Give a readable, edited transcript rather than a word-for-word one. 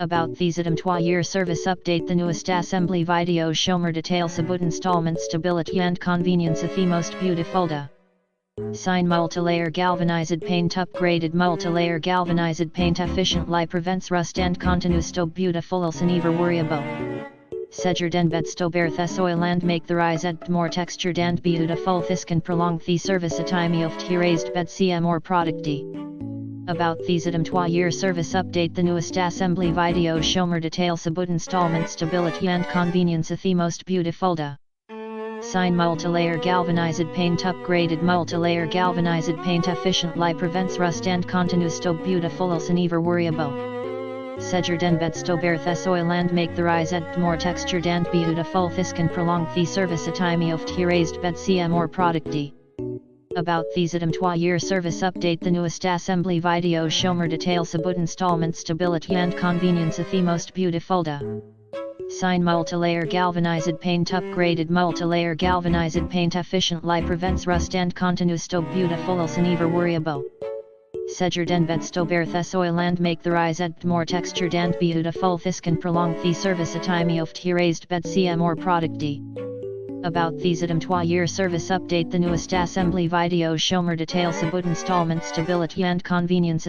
About these employer service update the newest assembly video shomer details about installment stability and convenience the most beautiful da. Sign multilayer galvanized paint upgraded multilayer galvanized paint efficiently prevents rust and continues to beautiful else never worry about. Seger den bed sto bear thes oil and make the rise at more textured and beautiful this can prolong the service a time of t raised bed cm or product d. About these employer service update the newest assembly video shomer details about installment stability and convenience the most beautiful da. Sign multilayer galvanized paint upgraded multilayer galvanized paint efficiently prevents rust and continues to beautiful else never worry about. Seger den bed sto bear thes oil and make the rise at more textured and beautiful this can prolong the service a time of t raised bed cm or product d. About these employer service update the newest assembly video shomer details about installment stability and convenience the most beautiful da. Sign multilayer galvanized paint upgraded multilayer galvanized paint efficiently prevents rust and continues to beautiful else never worry about. Seger den bed sto bear thes oil and make the rise at more textured and beautiful this can prolong the service a time of t raised bed cm or product d. About these employer service update the newest assembly video shomer details about installment stability and convenience